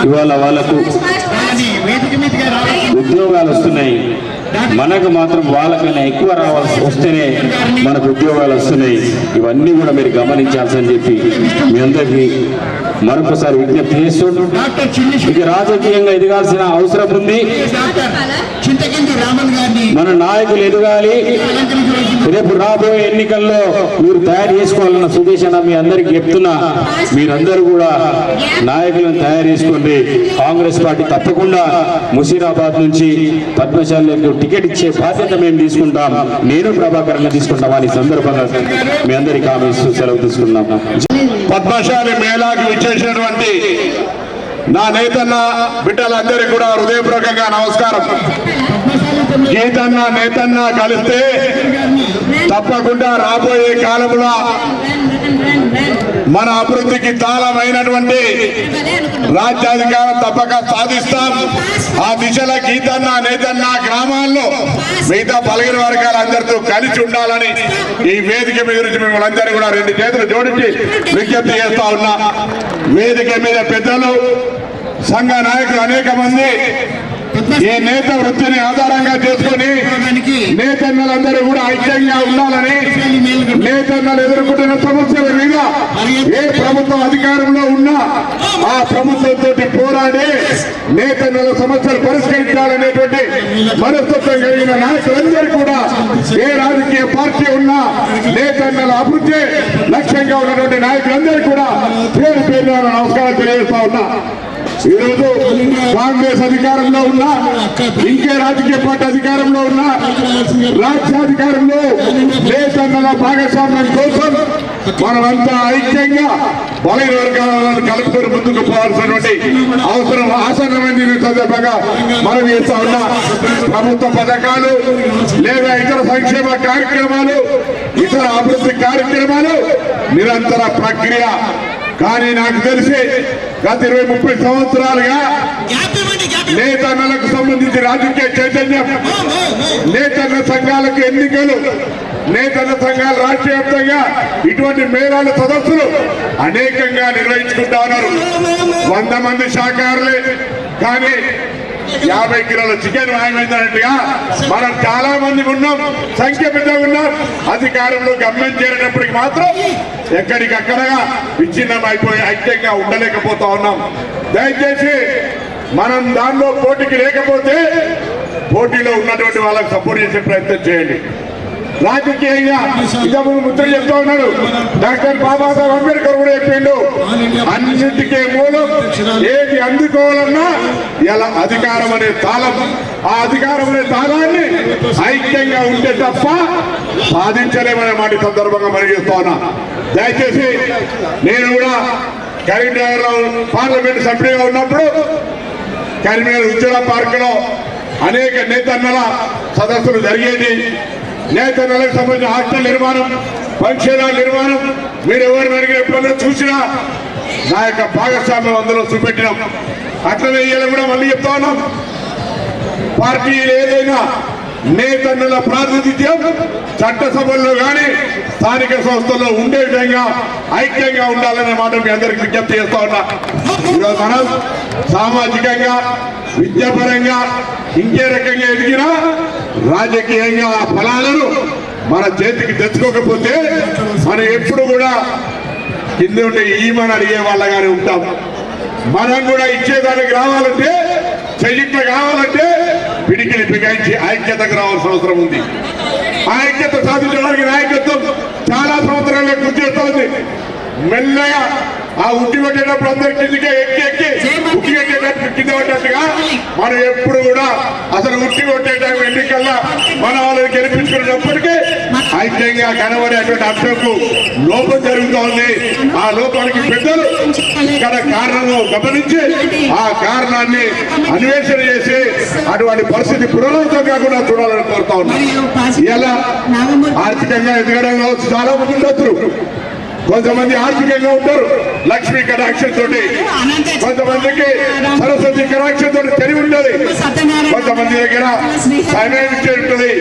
ఇవాళ వాళ్ళకు ఉద్యోగాలు వస్తున్నాయి. మనకు మాత్రం వాళ్ళకైనా ఎక్కువ రావాల్సి వస్తేనే మనకు ఉద్యోగాలు వస్తున్నాయి. ఇవన్నీ కూడా మీరు గమనించాల్సని చెప్పి మీ అందరికీ మరొకసారి విజ్ఞప్తి చేస్తూ ఇది రాజకీయంగా ఎదగాల్సిన అవసరం ఉంది. మన నాయకులు ఎదగాలి. రేపు రాబోయే ఎన్నికల్లో మీరు తయారు చేసుకోవాలన్న సుదేశన మీ అందరికి చెప్తున్నా. మీరందరూ కూడా నాయకులను తయారు చేసుకోండి. కాంగ్రెస్ పార్టీ తప్పకుండా ముషీరాబాద్ నుంచి పద్మశాలకు టికెట్ ఇచ్చే బాధ్యత మేము తీసుకుంటాం. నేను ప్రభాకరంగా తీసుకుంటామని సందర్భంగా మీ అందరికీ హామీ ఇస్తూ సెలవు తీసుకున్నాం. పద్మశాలి మేళాకి విచ్చేసినటువంటి నా నేతన్న బిడ్డలందరికీ కూడా హృదయపూర్వకంగా నమస్కారం. గీతన్న నేతన్న కలిస్తే తప్పకుండా రాబోయే కాలంలో మన అభివృద్ధికి తాళమైనటువంటి రాజ్యాధికారం తప్పక సాధిస్తాం. ఆ దిశలో గీతన్న నేతన్న గ్రామాల్లో మిగతా బలగిన వర్గాలందరితో కలిసి ఉండాలని ఈ వేదిక మీద నుంచి మిమ్మల్ని అందరూ కూడా రెండు చేతులు జోడించి విజ్ఞప్తి చేస్తా ఉన్నా. వేదిక మీద పెద్దలు, సంఘ నాయకులు అనేక మంది ఈ నేత వృత్తిని ఆధారంగా చేసుకుని నేతన్నలందరూ కూడా ఐక్యంగా ఉండాలని, నేతన్నలు ఎదుర్కొంటున్న సమస్యల మీద ఏ ప్రభుత్వం అధికారంలో ఉన్నా ఆ ప్రభుత్వంతో పోరాడి నేతన్నల సమస్యలు పరిష్కరించాలనేటువంటి మనస్తత్వం కలిగిన నాయకులందరూ కూడా ఏ రాజకీయ పార్టీ ఉన్నా నేతన్నల అభివృద్ధి లక్ష్యంగా ఉన్నటువంటి నాయకులందరూ కూడా పేరు పేరున నమస్కారం తెలియజేస్తా ఉన్నా. ఈరోజు కాంగ్రెస్ అధికారంలో ఉన్నా, ఇంకే రాజకీయ పార్టీ అధికారంలో ఉన్నా, రాజ్యాధికారంలో నేతన్నల భాగస్వామ్యం కోసం మనమంతా ఐక్యంగా బలైన వర్గాలను కలుపుకొని ముందుకు పోవాల్సినటువంటి అవసరం ఆసన్నమైంది. సందర్భంగా మనం చేస్తా ఉన్నా. ప్రభుత్వ పథకాలు లేదా ఇతర సంక్షేమ కార్యక్రమాలు, ఇతర అభివృద్ధి కార్యక్రమాలు నిరంతర ప్రక్రియ. కానీ నాకు తెలిసి గత 20-30 సంవత్సరాలుగా నేతన్నలకు సంబంధించి రాజకీయ చైతన్యం, నేతన్న సంఘాలకు ఎన్నికలు, నేతన్న సంఘాలు రాష్ట్ర వ్యాప్తంగా ఇటువంటి మేళాల సదస్సులు అనేకంగా నిర్వహించుకుంటా ఉన్నారు. 100 మంది శాఖారులే కానీ 50 కిలోల చికెన్ మాయమైందన్నట్టుగా మనం చాలా మంది ఉన్నాం, సంఖ్య పెద్ద ఉన్నాం. అధికారంలో గమ్యం చేరేటప్పటికి మాత్రం ఎక్కడికక్కడగా విచ్ఛిన్నం అయిపోయి ఐక్యంగా ఉండలేకపోతా ఉన్నాం. దయచేసి మనం దానిలో పోటీకి లేకపోతే పోటీలో ఉన్నటువంటి వాళ్ళకి సపోర్ట్ చేసే ప్రయత్నం చేయండి. రాజకీయంగా ఇంతకుముందు ముద్ర చెప్తా ఉన్నాడు డాక్టర్ బాబాసాహెబ్ అంబేద్కర్ కూడా చెప్పిండు, అన్నింటికే మూలం ఏది అందుకోవాలన్నా ఇలా అధికారం అనే తాళం. ఆ అధికారం అనే తాళాన్ని ఐక్యంగా ఉంటే తప్ప సాధించలేమనే మాట సందర్భంగా మనం చేస్తా ఉన్నా. దయచేసి నేను కూడా కరీంనగర్లో పార్లమెంట్ సభ్యుడిగా ఉన్నప్పుడు కరీంనగర్ ఉజ్వల పార్క్ లో అనేక నేతన్నల సదస్సులు జరిగేది. నేతన్నలకు సంబంధించిన హాస్టల్ నిర్మాణం, ఫంక్షన్ హాల్ నిర్మాణం మీరు ఎవరిని అడిగిన ఎప్పుడన్నా చూసినా నా యొక్క భాగస్వామ్యం అందులో చూపెట్టినాం. అట్లనే ఇయ్యాల కూడా మళ్ళీ చెప్తా ఉన్నాం, పార్టీలు ఏదైనా నేతన్నల ప్రాతినిధ్యం చట్టసభల్లో కానీ స్థానిక సంస్థల్లో ఉండే విధంగా ఐక్యంగా ఉండాలనే మాట మీ అందరికి విజ్ఞప్తి చేస్తా ఉన్నా. ఈరోజు మనం సామాజికంగా, విద్యాపరంగా ఇంకే రకంగా ఎదిగినా రాజకీయంగా ఆ ఫలాలను మన చేతికి తెచ్చుకోకపోతే మనం ఎప్పుడు కూడా కింద ఉంటే ఈమని అడిగే వాళ్ళగానే ఉంటాం. మనం కూడా ఇచ్చేదానికి రావాలంటే, చెయ్యిట్లు కావాలంటే పిడికిలి పిగాయించి ఐక్యతకు రావాల్సిన అవసరం ఉంది. ఆ ఐక్యత సాధించడానికి నాయకత్వం చాలా సంవత్సరాలుగా కృషి చేస్తూ ఉంది. మెల్లగా ఆ ఉట్టి కొట్టేటప్పుడు అందరి కిందికే ఎక్కి ఉట్టి కొట్టేటప్పుడు కింద పడ్డట్టుగా మనం ఎప్పుడు కూడా అసలు ఉట్టి కొట్టే టైం ఎన్నికల్లా మన వాళ్ళని గెలిపించుకున్నప్పటికీ ఐక్యంగా కనబడేటువంటి అంశంకు లోపం జరుగుతూ ఉంది. ఆ లోపానికి పెద్దలు ఇక్కడ కారణము గమనించి ఆ కారణాన్ని అన్వేషణ చేసి అటువంటి పరిస్థితి పునరావృతం కాకుండా చూడాలని కోరుతా ఉన్నాం. ఇలా ఆర్థికంగా ఎదగడం కావచ్చు, చాలా మంది ఉండొచ్చు. కొంతమంది ఆర్థికంగా ఉంటారు లక్ష్మీ కటాక్షం తోటి, కొంతమందికి సరస్వతి కటాక్షం తోటి తెలివి ఉండదు, కొంతమంది దగ్గర సమయం ఉంటుంది.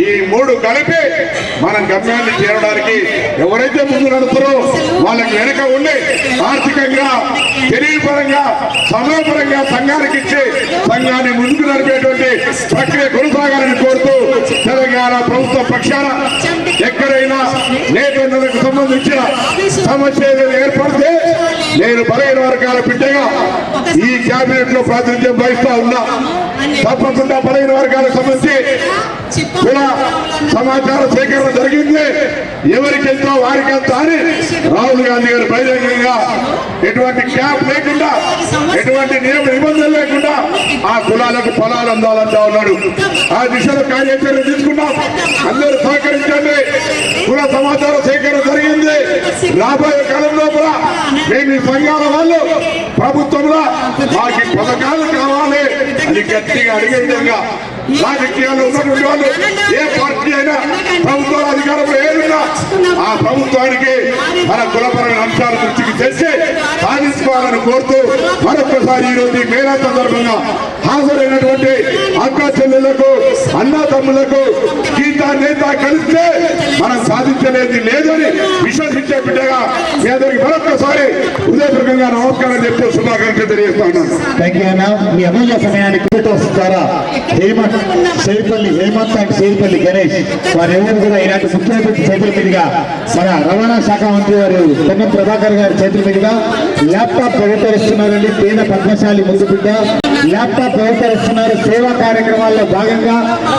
ఈ మూడు కలిపి మనం గమ్యాన్ని చేరడానికి ఎవరైతే ముందు నడుస్తారో వాళ్ళకి వెనక ఉండి ఆర్థికంగా, తెలివిపరంగా, సమయపరంగా సంఘానికి ఇచ్చి సంఘాన్ని ముందుకు నడిపేటువంటి ప్రక్రియ కొనసాగాలని కోరుతూ తెలంగాణ ప్రభుత్వ పక్షాన ఎక్కడైనా నేతలకు సంబంధించిన సమస్య ఏర్పడితే నేను బలహీన వర్గాల బిడ్డగా ఈ కేబినెట్ లో ప్రాతినిధ్యం వహిస్తా ఉన్నా. తప్పకుండా బలహీన వర్గాలకు సంబంధించి కుల సమాచార సేకరణ జరిగింది. ఎవరికి ఎంతో వారికి ఎంత అని రాహుల్ గాంధీ గారు బహిరంగంగా ఎటువంటి క్యాప్ లేకుండా, ఎటువంటి నియమ నిబంధనలు లేకుండా ఆ కులాలకు ఫలాలు అందాలంటా ఉన్నాడు. ఆ దిశలో కార్యాచరణ తీసుకున్నాం. అందరూ సహకరించండి. కుల సమాచార సేకరణ జరిగింది. రాబోయే కాలంలో కూడా మేము ఈ సంఘాల వాళ్ళు ప్రభుత్వంలో మాకు పథకాలు కావాలి అని గట్టిగా అడిగే విధంగా రాజకీయాల్లో ఉన్నటువంటి వాళ్ళు ఏ పార్టీ అయినా ప్రభుత్వ అధికారంలో ఏదైనా ఆ ప్రభుత్వానికి మన కులపరమైన అంశాల దృష్టికి తెచ్చి సాధించుకోవాలని కోరుతూ మరొకసారి ఈరోజు ఈ మేళా సందర్భంగా హాజరైనటువంటి అక్క చెల్లెళ్లకు, అన్నా తమ్ముళ్లకు గీత నేత కలిస్తే మనం సాధించలేది లేదని విశ్వసించే బిడ్డగా మీ అందరికి మరొకసారి హృదయపూర్వకంగా నమస్కారం చెప్తూ శుభాకాంక్షలు తెలియజేస్తా ఉన్నాను. థ్యాంక్ యూ అన్న. మీ అమూల్య సమయానికి ద్వారా చేరుపల్లి హేమంత్ అండ్ చేరుపల్లి గణేష్ వారెవరు కూడా ఈనాటి ముఖ్యమంత్రి చేతుల మీదుగా మన రవాణా శాఖ మంత్రి వారు పొన్నం ప్రభాకర్ గారి చేతుల మీదుగా ల్యాప్టాప్ ప్రవర్తరిస్తున్నారండి. పేద పద్మశాలి ముందు బిడ్డ ల్యాప్టాప్ ప్రవర్తరిస్తున్నారు. సేవా కార్యక్రమాల్లో భాగంగా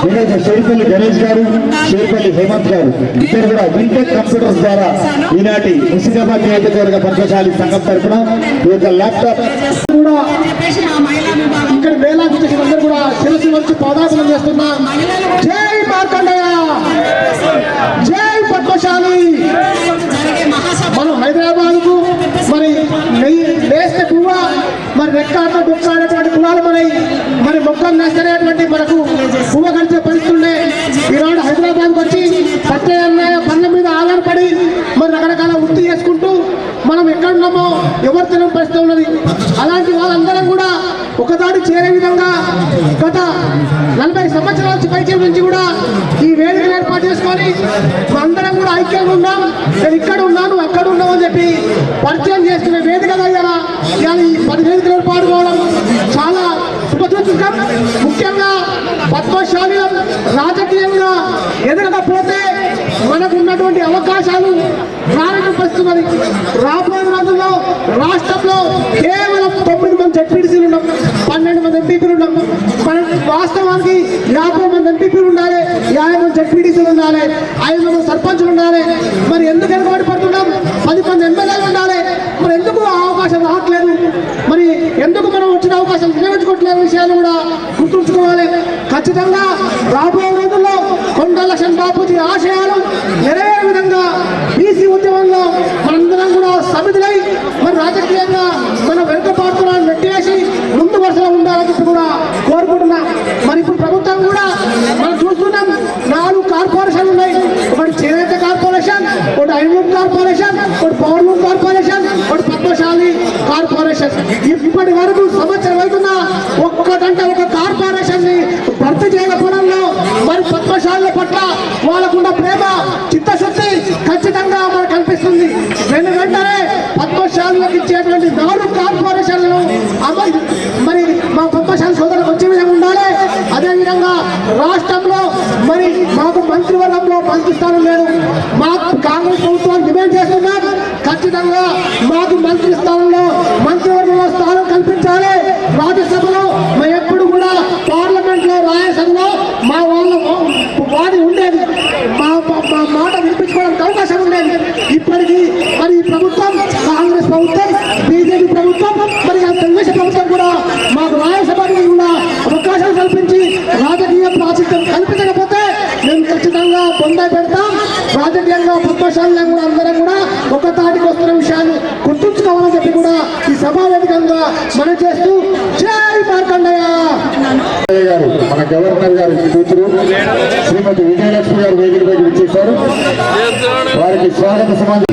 ఈరోజు చేరుపల్లి గణేష్ గారు, చేరుపల్లి హేమంత్ గారు ఇద్దరు కూడా వింటెక్ కంప్యూటర్స్ ద్వారా ఈనాటి ముషిదాబాద్ నియోజకవర్గ పద్మశాలి సంఘం తరఫున ఈ యొక్క ల్యాప్టాప్ కూడా ఇక్కడ వేలాది చేసిన అందరూ కూడా శిరస్సు వచ్చి పాదాసనం చేస్తున్నా. జై మార్కండయ్య, జై పద్మశాలి. మనం హైదరాబాద్ కు మరి వేస్తే పువ్వ మరి రెక్కాట బొక్క అనేటువంటి కులాలు మరి మొక్కలు నేస్తనేటువంటి మనకు పువ్వ కలిసే పరిస్థితుల్లో ఈనాడు హైదరాబాద్ కు వచ్చి సత్య పనుల మీద ఆధారపడి మరి రకరకాల వృత్తి చేసుకుంటూ మనం ఎక్కడున్నామో ఎవరు తెలియని పరిస్థితి ఉన్నది. అలాంటి వాళ్ళందరం కూడా ఒకదాడి చేరే విధంగా గత 40 సంవత్సరాల పైచల నుంచి కూడా ఈ వేదికలు ఏర్పాటు చేసుకొని అందరం కూడా ఐక్యంగా ఉన్నాం. నేను ఇక్కడ ఉన్నాను, అక్కడ ఉన్నాం అని చెప్పి పరిచయం చేసుకునే వేదిక ఇవాళ ఈ 10 వేదికలు పాల్గొనడం చాలా శుభసూచకం. ముఖ్యంగా పద్మశాలి రాజకీయంగా ఎదగకపోతే మనకు ఉన్నటువంటి అవకాశాలు ప్రారంభిస్తున్నది. రాబోయే రోజుల్లో రాష్ట్రంలో కేవలం 9 మంది జడ్పీటీసీలు ఉన్నాం, 12 మంది ఎంపీపీలు ఉన్నాం. వాస్తవానికి 50 మంది ఎంపీపీలు ఉండాలి, 50 మంది జడ్పీటీసీలు ఉండాలి, 5 మంది సర్పంచులు ఉండాలి. మరి ఎందుకు వెనుకబడి పడుతున్నాం? 10 మంది ఎమ్మెల్యేలు ఉండాలి. మరి ఎందుకు ఆ అవకాశం రావట్లేదు? మరి ఎందుకు మనం వచ్చిన అవకాశం వినియోగించుకోవట్లేదు? విషయాలు కూడా గుర్తుంచుకోవాలి. ఖచ్చితంగా రాబోయే రోజుల్లో కొండ లక్ష్మణ్ బాపూజీ ఆశయాలు నెరవేరే విధంగా బీసీ ఉద్యమంలో మనందరం కూడా సమితులై మరి రాజకీయంగా మన వెనుకబాటులను నెట్టేసి ముందు వరుసలో ఉండాలని చెప్పి కూడా కోరుకుంటున్నాం. మరి ఇప్పుడు ప్రభుత్వం కూడా మనం చూస్తున్నాం 4 కార్పొరేషన్లు ఉన్నాయి. ఒకటి చేనేత కార్పొరేషన్, ఒకటి ఐరన్ కార్పొరేషన్, ఒకటి పవర్లూమ్ కార్పొరేషన్, ఒకటి పద్మశాలి కార్పొరేషన్. ఇప్పటి వరకు సంవత్సరం అవుతున్నా ఒక్కటంటే ఒక కార్పొరేషన్ ని భర్తీ చేయకపోవడంలో మరి పద్మశాలుల పట్ల వాళ్ళకున్న ప్రేమ, చిత్తశుద్ధి ఖచ్చితంగా మనకు కనిపిస్తుంది. వెంటనే పద్మశాలులకు ఇచ్చేటువంటి 4 కార్పొరేషన్లను అమలు మరి మా పద్మశాలి సోదరులకు వచ్చే విధంగా ఉండాలి. అదేవిధంగా రాష్ట్రంలో మరి మాకు మంత్రివర్గంలో మంత్రి స్థానం లేదు. మాకు కాంగ్రెస్ ప్రభుత్వం డిమాండ్ చేస్తున్నాం. ఖచ్చితంగా మాకు మంత్రి స్థానంలో మంత్రివర్గంలో స్థానం కల్పించాలి. రాజ్యసభలో మేము ఎప్పుడు కూడా పార్లమెంట్ లో రాజ్యసభలో మా వాళ్ళు వాడి ఉండేది, మా మాట వినిపించుకోవడానికి అవకాశం ఉండేది. ఇప్పటికీ మరి ఈ ప్రభుత్వం, కాంగ్రెస్ ప్రభుత్వం, బీజేపీ ప్రభుత్వం, మరి తెలుగుదేశం ప్రభుత్వం కూడా మాకు రాజ్యసభకి కూడా అవకాశం కల్పించి రాజకీయ ప్రాచుర్యం కల్పించకపోతే మేము ఖచ్చితంగా పొందే పెడతాం. రాజకీయంగా పద్మశాలను కూడా అందరం కూడా ఒక తాటికి వస్తున్న విషయాన్ని గుర్తుంచుకోవాలని చెప్పి కూడా ఈ సభావేదికంగా మనం చేస్తూ జై మార్కండయ్య గారు, మన గవర్నర్ గారి కూతురు శ్రీమతి విజయలక్ష్మి గారు వేదికపైకి వచ్చేశారు. వారికి స్వాగత సమాజం.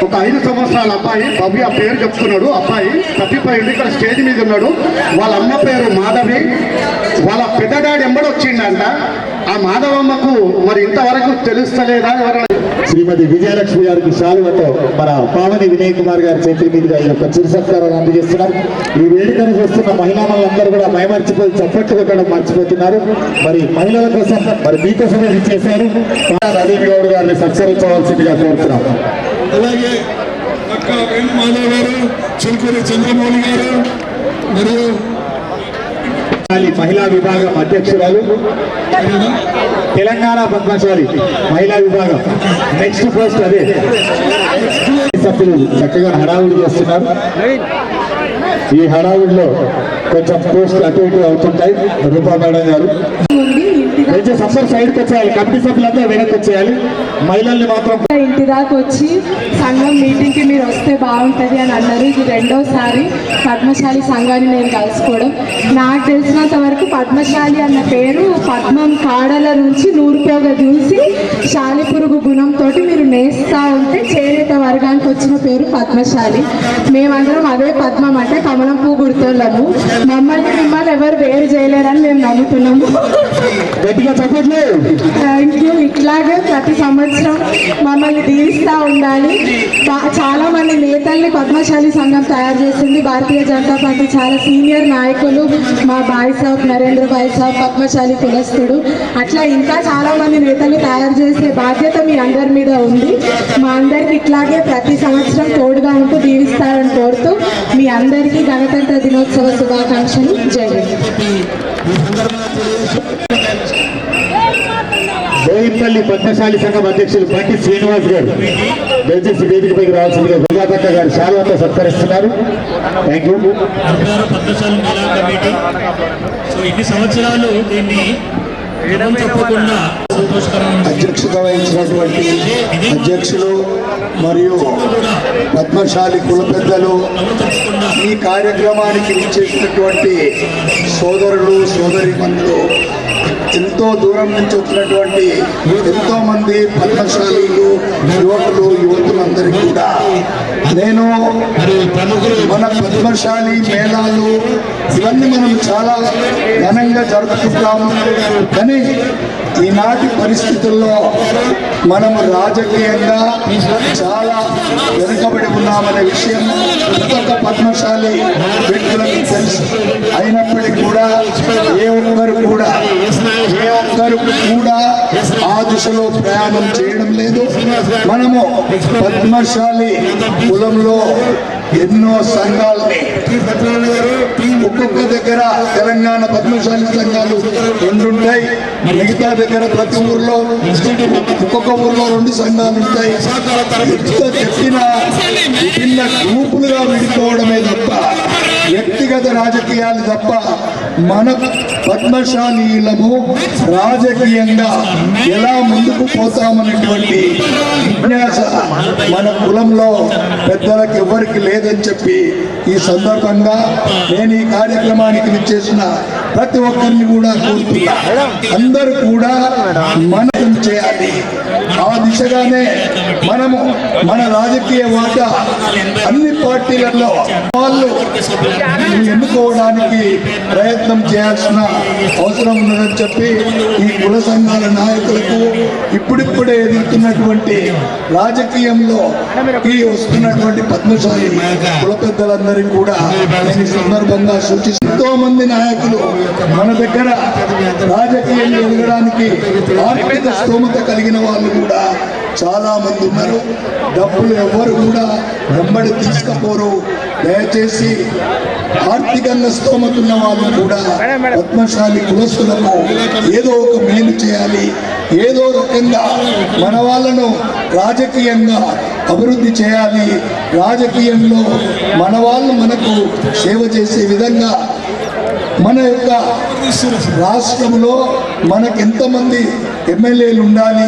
ఒక 5 సంవత్సరాల అబ్బాయి భవ్య పేరు చెప్తున్నాడు. అబ్బాయి తప్పిపోయింది, ఇక్కడ స్టేజ్ మీద ఉన్నాడు. వాళ్ళ అమ్మ పేరు మాధవి, వాళ్ళ పెద్ద డాడీ ఎంబడొచ్చిండంట. ఆ మాధవమ్మకు మరి ఇంతవరకు తెలుస్తలేదా ఎవరైనా? శ్రీమతి విజయలక్ష్మి గారికి శాలువతో మన పావని వినయ్ కుమార్ గారి చేతుల మీదుగా ఈ యొక్క చిరు సత్కారాన్ని అందజేస్తున్నారు. ఈ వేడుకను చూస్తున్న మహిళా మనందరూ కూడా మైమర్చిపోయి చప్పట్లు కొట్టడం మర్చిపోతున్నారు. మరి మహిళల కోసం మరి మీకోసమే ఇచ్చేశారు. రవీంద్ర గౌడ్ గారిని సత్కరించవలసిందిగా కోరుతున్నాం. అలాగే అక్క వేణుమాధవ్ గారు, చిలుకూరి చంద్రమౌళి గారు మరియు మహిళా విభాగం అధ్యక్షురాలు, తెలంగాణ పద్మశాలి మహిళా విభాగం నెక్స్ట్ పోస్ట్ అదే సభ్యులు చక్కగా హడావుడి చేస్తున్నారు. ఈ హడావుడిలో కొంచెం పోస్ట్ అటు ఇటు అవుతుంటాయి. రూపా మేడం గారు కొంచెం సభ్యులు సైడ్కి వచ్చేయాలి, కమిటీ సభ్యులంతా వెనక్కి వచ్చేయాలి, మహిళల్ని మాత్రం ఇంటి దాకా వచ్చి సంఘం మీటింగ్కి మీరు వస్తే బాగుంటుంది అని అన్నారు. ఇది రెండోసారి పద్మశాలి సంఘాన్ని నేను కలుసుకోవడం. నాకు తెలిసినంత వరకు పద్మశాలి అన్న పేరు పద్మం కాడల నుంచి నూరుపోగా చూసి శాలి పురుగు గుణంతో మీరు నేస్తా ఉంటే చేనేత వర్గానికి వచ్చిన పేరు పద్మశాలి. మేమందరం అదే పద్మం అంటే కమలం పువ్వు గుర్తోళ్ళము. మిమ్మల్ని ఎవరు వేరు చేయలేరని మేము నమ్ముతున్నాము. Thank you. ఇట్లాగే ప్రతి సంవత్సరం మమ్మల్ని దీవిస్తూ ఉండాలి. చాలా మంది నేతల్ని పద్మశాలి సంఘం తయారు చేసింది భారతీయ జనతా పార్టీ. చాలా సీనియర్ నాయకులు మా బాయ్ సాబ్, నరేంద్ర బాయ్ సాబ్ పద్మశాలి కులస్తుడు. అట్లా ఇంకా చాలా మంది నేతలు తయారు చేసే బాధ్యత మీ అందరి మీద ఉంది. మా అందరికి ఇట్లాగే ప్రతి సంవత్సరం తోడుగా ఉంటూ దీవిస్తారని కోరుతూ మీ అందరికీ గణతంత్ర దినోత్సవ శుభాకాంక్షలు. జై బోయిన్పల్లి పద్మశాలి సంఘం అధ్యక్షులు బండి శ్రీనివాస్ గారు దయచేసి వేదికపైకి రావాల్సిందిగా విజయాదక్క గారు శాలువతో సత్కరిస్తున్నారు. Thank you. Padmashali mela committee so ఇన్ని సంవత్సరాలు దీన్ని చెప్పకుండా అధ్యక్షత వహించినటువంటి అధ్యక్షులు మరియు పద్మశాలి కుల పెద్దలు, ఈ కార్యక్రమానికి ఇచ్చేసినటువంటి సోదరులు సోదరీమణులు, ఎంతో దూరం నుంచి వచ్చినటువంటి ఎంతో మంది పద్మశాలీలు, యువకులు యువతులందరికీ కూడా నేను మన పద్మశాలి మేళాలు ఇవన్నీ మనం చాలా ఘనంగా జరుపుకుంటాం. కానీ ఈనాటి పరిస్థితుల్లో మనము రాజకీయంగా చాలా వెనుకబడి ఉన్నామనే విషయం ప్రతి ఒక్క పద్మశాలి వ్యక్తులకు తెలుసు. అయినప్పటికీ కూడా ఏ ఒక్కరు కూడా ఆ దిశలో ప్రయాణం చేయడం లేదు. మనము పద్మశాలి కులంలో ఎన్నో సంఘాలని ఒక్కొక్క దగ్గర తెలంగాణ పద్మశాలి సంఘాలు 2 ఉంటాయి. మిగతా దగ్గర ప్రతి ఊర్లో ఒక్కొక్క ఊర్లో 2 సంఘాలు ఉంటాయి. చెప్పిన విభిన్న గ్రూపులుగా విడిపోవడమే తప్ప వ్యక్తిగత రాజకీయాలు తప్ప మన పద్మశాలీలము రాజకీయంగా ఎలా ముందుకు పోతామనేటువంటి జిజ్ఞాస మన కులంలో పెద్దలకు ఎవరికి లేదని చెప్పి ఈ సందర్భంగా నేను ఈ కార్యక్రమానికి విచ్చేసిన ప్రతి ఒక్కరిని కూడా కోరుతున్నా, అందరూ కూడా మనం చేయాలి. ఆ దిశగానే మనము మన రాజకీయ వాటా అన్ని పార్టీలలో వాళ్ళు ఎన్నుకోవడానికి ప్రయత్నం చేయాల్సిన అవసరం ఉన్నదని చెప్పి ఈ కుల సంఘాల నాయకులకు ఇప్పుడిప్పుడే ఎదుగుతున్నటువంటి రాజకీయంలో ఈ వస్తున్నటువంటి పద్మశాలి కుల పెద్దలందరికీ కూడా నేను ఈ సందర్భంగా సూచిస్తూ, ఎంతో మంది నాయకులు మన దగ్గర రాజకీయంగా ఎదగడానికి ఆర్థిక స్తోమత కలిగిన వాళ్ళు కూడా చాలా మంది ఉన్నారు. డబ్బులు ఎవరు కూడా వెంబడి తీసుకపోరు. దయచేసి ఆర్థికంగా స్తోమతున్న వాళ్ళు కూడా పద్మశాలి కులస్తులకు ఏదో ఒక మేలు చేయాలి, ఏదో రకంగా మన వాళ్ళను రాజకీయంగా అభివృద్ధి చేయాలి, రాజకీయంలో మన వాళ్ళు మనకు సేవ చేసే విధంగా మన యొక్క రాష్ట్రంలో మనకు ఎంతమంది ఎమ్మెల్యేలు ఉండాలి,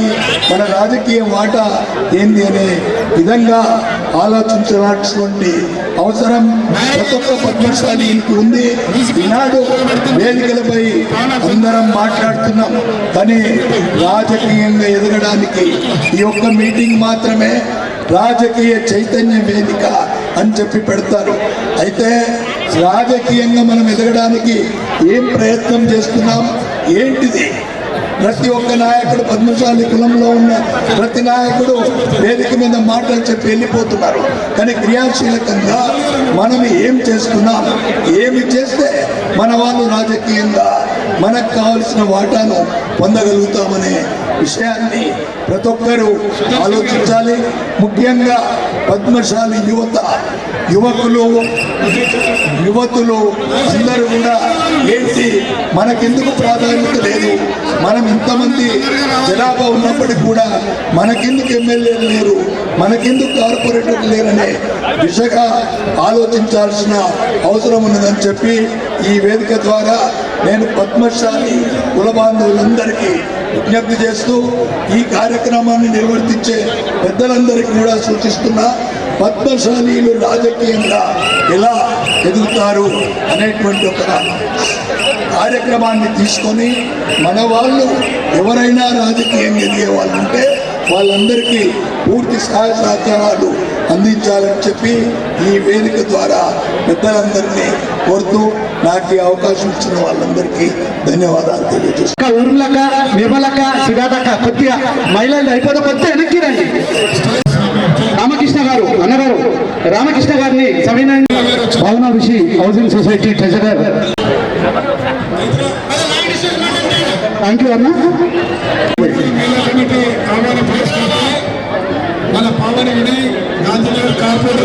మన రాజకీయ వాటా ఏంది అనే విధంగా ఆలోచించాల్సినటువంటి అవసరం ప్రతి ఒక్క పద్మశాలికి ఉంది. ఈనాడు వేదికలపై అందరం మాట్లాడుతున్నాం, కానీ రాజకీయంగా ఎదగడానికి ఈ ఒక్క మీటింగ్ మాత్రమే రాజకీయ చైతన్య వేదిక అని చెప్పి పెడతారు. అయితే రాజకీయంగా మనం ఎదగడానికి ఏం ప్రయత్నం చేస్తున్నాం, ఏంటిది? ప్రతి ఒక్క నాయకుడు, పద్మశాలి కులంలో ఉన్న ప్రతి నాయకుడు వేదిక మీద మాటలు చెప్పి వెళ్ళిపోతున్నారు. కానీ క్రియాశీలకంగా మనం ఏం చేస్తున్నాం, ఏమి చేస్తే మన వాళ్ళు రాజకీయంగా మనకు కావలసిన వాటాను పొందగలుగుతామనే విషయాన్ని ప్రతి ఒక్కరూ ఆలోచించాలి. ముఖ్యంగా పద్మశాలి యువతులు అందరూ కూడా ఏంటి, మనకెందుకు ప్రాధాన్యత లేదు, మనం ఇంతమంది జనాభా ఉన్నప్పటికీ కూడా మనకెందుకు ఎమ్మెల్యేలు లేరు, మనకెందుకు కార్పొరేటర్లు లేరనే దిశగా ఆలోచించాల్సిన అవసరం ఉన్నదని చెప్పి ఈ వేదిక ద్వారా నేను పద్మశాలి కుల బాంధవులందరికీ విజ్ఞప్తి చేస్తూ ఈ కార్యక్రమాన్ని నిర్వర్తించే పెద్దలందరికీ కూడా సూచిస్తున్నా, పద్మశాలీలు రాజకీయంగా ఎలా ఎదుగుతారు అనేటువంటి ఒక కార్యక్రమాన్ని తీసుకొని మన వాళ్ళు ఎవరైనా రాజకీయంగా ఎదిగే వాళ్ళు ఉంటే వాళ్ళందరికీ పూర్తి సహాయ సహకారాలు అందించాలని చెప్పి ఈ వేదిక ద్వారా పెద్దలందరినీ కోరుతూ నాకు ఈ అవకాశం ఇచ్చిన వాళ్ళందరికీ ధన్యవాదాలు తెలియజేస్తాను. ఊర్లక నిర్మలక సుజాతక కొద్దిగా మహిళలు అయిపోతే కొద్దిగా వెనక్కి రండి. రామకృష్ణ గారు అన్నగారు రామకృష్ణ గారిని సవినయంగా భావన ఋషి housing society treasurer. Thank you అన్న. మన పావని గాంధీనగర్ కార్పొరేటర్